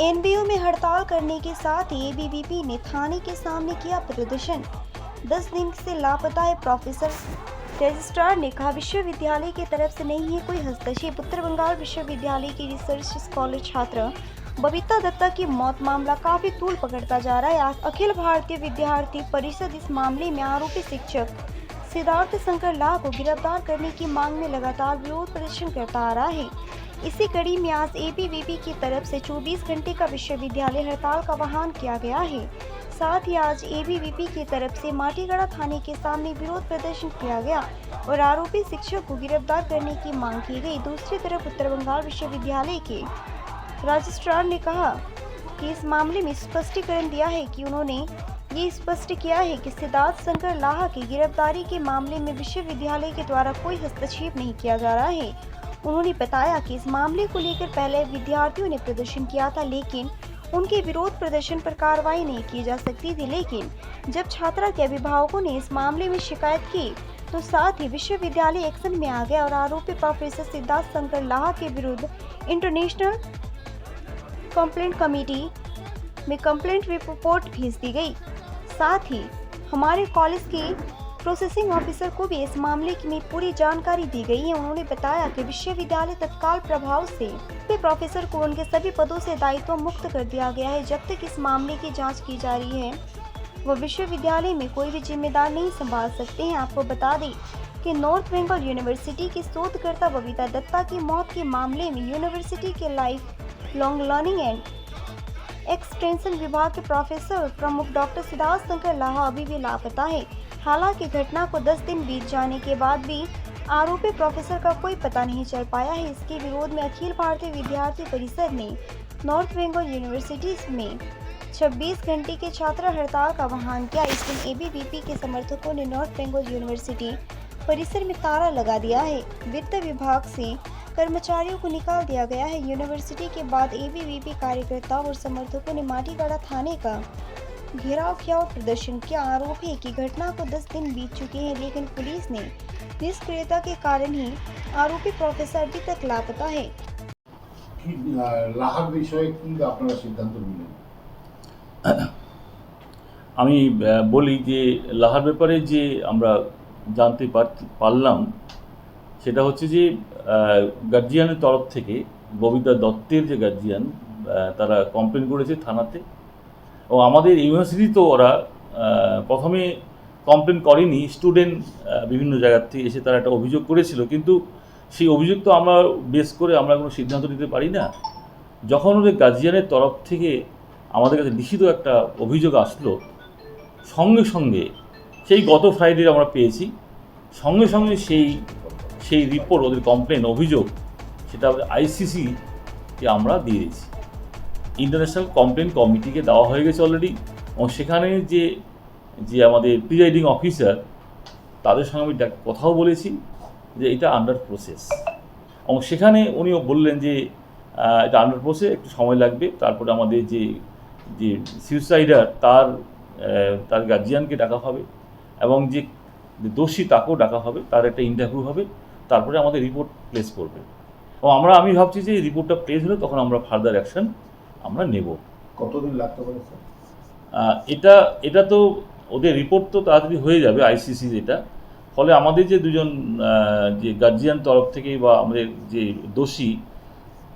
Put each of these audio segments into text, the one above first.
एनबीयू में हड़ताल करने के साथ ही एबीवीपी ने थाने के सामने किया प्रदर्शन। 10 दिन से लापता है प्रोफेसर। रजिस्ट्रार ने कहा विश्वविद्यालय की तरफ से नहीं है कोई हस्तक्षेप। उत्तर बंगाल विश्वविद्यालय की रिसर्च स्कॉलर छात्रा बबीता दत्ता की मौत मामला काफी तूल पकड़ता जा रहा है। आज अखिल भारतीय विद्यार्थी परिषद इस मामले में आरोपी शिक्षक सिद्धार्थ शंकर लाह को गिरफ्तार करने की मांग में लगातार विरोध प्रदर्शन करता आ रहा है। इसी कड़ी में आज एबीवीपी की तरफ से 24 घंटे का विश्वविद्यालय हड़ताल का आह्वान किया गया है। साथ ही आज एबीवीपी की तरफ से माटीगढ़ा थाने के सामने विरोध प्रदर्शन किया गया और आरोपी शिक्षक को गिरफ्तार करने की मांग की गई। दूसरी तरफ उत्तर बंगाल विश्वविद्यालय के रजिस्ट्रार ने कहा कि इस मामले में स्पष्टीकरण दिया है कि उन्होंने ये स्पष्ट किया है कि सिद्धार्थ शंकर लाह की गिरफ्तारी के मामले में विश्वविद्यालय के द्वारा कोई हस्तक्षेप नहीं किया जा रहा है। उन्होंने बताया कि इस मामले को लेकर पहले विद्यार्थियों ने प्रदर्शन किया था, लेकिन उनके विरोध प्रदर्शन पर कार्रवाई नहीं की जा सकती थी। लेकिन जब छात्रा के अभिभावकों ने इस मामले में शिकायत की तो साथ ही विश्वविद्यालय एक्शन में आ गया और आरोपी प्रोफेसर सिद्धार्थ शंकर लाह के विरुद्ध इंटरनेशनल कंप्लेंट कमेटी में कंप्लेंट रिपोर्ट भेज दी गई। साथ ही हमारे कॉलेज के प्रोसेसिंग ऑफिसर को भी इस मामले में पूरी जानकारी दी गई है। उन्होंने बताया कि विश्वविद्यालय तत्काल प्रभाव से प्रोफेसर को उनके सभी पदों से दायित्व मुक्त कर दिया गया है। जब तक इस मामले की जांच की जा रही है वह विश्वविद्यालय में कोई भी जिम्मेदार नहीं संभाल सकते हैं। आपको बता दें कि नॉर्थ बंगाल यूनिवर्सिटी की शोधकर्ता बबीता दत्ता की मौत के मामले में यूनिवर्सिटी के life long learning and extension विभाग के प्रोफेसर और प्रमुख डॉक्टर सिद्धार्थ शंकर लाह अभी भी लापता है। हालांकि घटना को 10 दिन बीत जाने के बाद भी आरोपी प्रोफेसर का कोई पता नहीं चल पाया है। इसके विरोध में अखिल भारतीय विद्यार्थी परिषद ने नॉर्थ बंगाल यूनिवर्सिटी में 26 घंटे के छात्र हड़ताल का आह्वान किया। इस दिन एबीवीपी के समर्थकों ने नॉर्थ बंगाल यूनिवर्सिटी परिसर में ताला लगा दिया है। वित्त विभाग से कर्मचारियों को निकाल दिया गया है। यूनिवर्सिटी के बाद एबीवीपी कार्यकर्ताओं और समर्थकों ने माटीगढ़ा थाने का घेराव किया और प्रदर्शन किया। आरोप है कि घटना को 10 दिन बीत चुके हैं, लेकिन पुलिस ने निष्क्रियता के कारण ही आरोपी प्रोफेसर अभी तक लापता है। লাহার বিষয়ে কি আপনারা সিদ্ধান্ত নিলেন? আমি বলি যে লাহার ব্যাপারে যে আমরা জানতে পারলাম সেটা হচ্ছে যে গার্জিয়ানের তরফ থেকে ববিতা দত্তের যে গার্জিয়ান তারা কমপ্লেন করেছে থানাতে। ও আমাদের ইউনিভার্সিটি তো ওরা প্রথমে কমপ্লেন করেনি, স্টুডেন্ট বিভিন্ন জায়গার থেকে এসে তারা একটা অভিযোগ করেছিল, কিন্তু সেই অভিযোগ তো আমরা বেস করে আমরা কোনো সিদ্ধান্ত নিতে পারি না। যখন ওদের গার্জিয়ানের তরফ থেকে আমাদের কাছে লিখিত একটা অভিযোগ আসলো, সঙ্গে সঙ্গে সেই গত ফ্রাইডে আমরা পেয়েছি, সঙ্গে সঙ্গে সেই রিপোর্ট ওদের কমপ্লেন অভিযোগ সেটা আইসিসিকে আমরা দিয়ে দিয়েছি। ইন্টারন্যাশনাল কমপ্লেন কমিটিকে দেওয়া হয়ে গেছে অলরেডি, এবং সেখানে যে আমাদের প্রিজাইডিং অফিসার তাদের সঙ্গে আমি কথাও বলেছি যে এটা আন্ডার প্রসেস, এবং সেখানে উনিও বললেন যে এটা আন্ডার প্রসেস, একটু সময় লাগবে। তারপরে আমাদের যে সুইসাইডার তার গার্জিয়ানকে ডাকা হবে এবং যে দোষী তাকেও ডাকা হবে, তার একটা ইন্টারভিউ হবে, তারপরে আমাদের রিপোর্ট প্লেস করবে। এবং আমি ভাবছি যে রিপোর্টটা প্লেস হলে তখন আমরা ফার্দার অ্যাকশন আমরা নেব। কতদিন লাগতে পারে স্যার? এটা তো ওদের রিপোর্ট তো তাড়াতাড়ি হয়ে যাবে আইসিসি এটা, ফলে আমাদের যে দুজন যে গার্জিয়ান তরফ থেকে বা আমাদের যে দোষী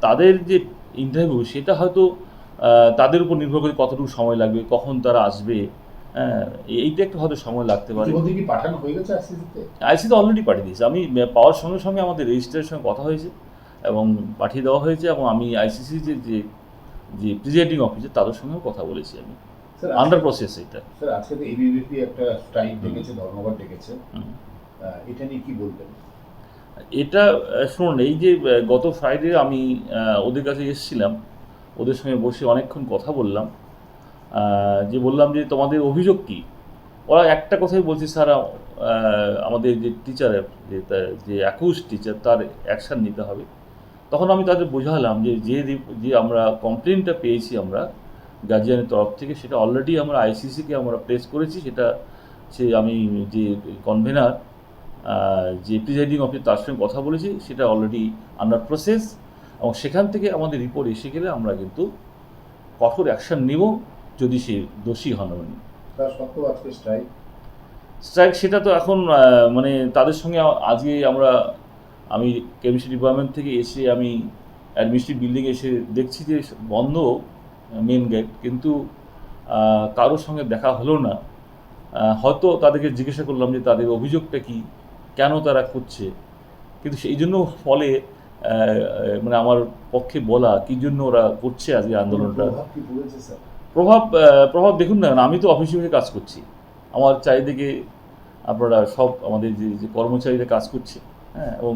তাদের যে ইন্টারভিউ সেটা হয়তো তাদের উপর নির্ভর করে কতটুকু সময় লাগবে, কখন তারা আসবে, এইটা একটু হয়তো সময় লাগতে পারে। পাঠানো হয়ে গেছে আইসিসিতে? আইসিসিতে অলরেডি পাঠিয়ে দিয়েছে। আমি পাওয়ার সঙ্গে সঙ্গে আমাদের রেজিস্ট্রারের সঙ্গে কথা হয়েছে এবং পাঠিয়ে দেওয়া হয়েছে, এবং আমি আইসিসি যে প্রিজাইডিং অফিসার তাদের সঙ্গেও কথা বলেছি। আমি আন্ডার প্রসেস এটা। স্যার আজকে তো এবিভিপি একটা স্ট্রাইক ডেকেছে, ধর্মঘট ডেকেছে, এটা নিয়ে কি বলবেন? এটা শুনুন, এই যে গত ফ্রাইডে আমি ওদের কাছে এসেছিলাম, ওদের সঙ্গে বসে অনেকক্ষণ কথা বললাম, বললাম যে তোমাদের অভিযোগ কী। ওরা একটা কথাই বলছে, স্যার আমাদের যে টিচারের যে অ্যাকিউজড টিচার তার অ্যাকশান নিতে হবে। তখন আমি তাদের বোঝালাম যে আমরা কমপ্লেনটা পেয়েছি আমরা গার্জিয়ানের তরফ থেকে, সেটা অলরেডি আমরা আইসিসিকে আমরা প্লেস করেছি। সেটা আমি যে কনভেনার যে প্রিজাইডিং অফিসার তার সঙ্গে কথা বলেছি, সেটা অলরেডি আন্ডার প্রসেস, এবং সেখান থেকে আমাদের রিপোর্ট এসে গেলে আমরা কিন্তু কঠোর অ্যাকশন নেব যদি সে দোষী হন। তার সত্ত্বেও আজকে স্ট্রাইক সেটা তো এখন মানে তাদের সঙ্গে আজকে আমি কেমিস্ট্রি ডিপার্টমেন্ট থেকে এসে আমি অ্যাডমিনিস্ট্রেটিভ বিল্ডিংয়ে এসে দেখছি যে বন্ধ মেন গেট, কিন্তু কারোর সঙ্গে দেখা হলো না। হয়তো তাদেরকে জিজ্ঞাসা করলাম যে তাদের অভিযোগটা কি, কেন তারা করছে, কিন্তু সেই জন্য ফলে মানে আমার পক্ষে বলা কী জন্য ওরা করছে আজকে আন্দোলনটা। প্রভাব দেখুন না, আমি তো অফিসে কাজ করছি, আমার চারিদিকে আপনারা সব আমাদের যে কর্মচারীরা কাজ করছে, হ্যাঁ, এবং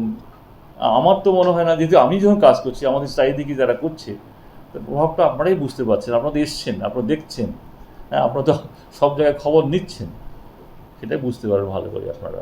আমার তো মনে হয় না, যেহেতু আমি যখন কাজ করছি আমাদের চারিদিকে যারা করছে, প্রভাবটা আপনারাই বুঝতে পারছেন, আপনারা এসছেন, আপনারা দেখছেন, হ্যাঁ, আপনারা তো সব জায়গায় খবর নিচ্ছেন, সেটাই বুঝতে পারবেন ভালো করে আপনারা।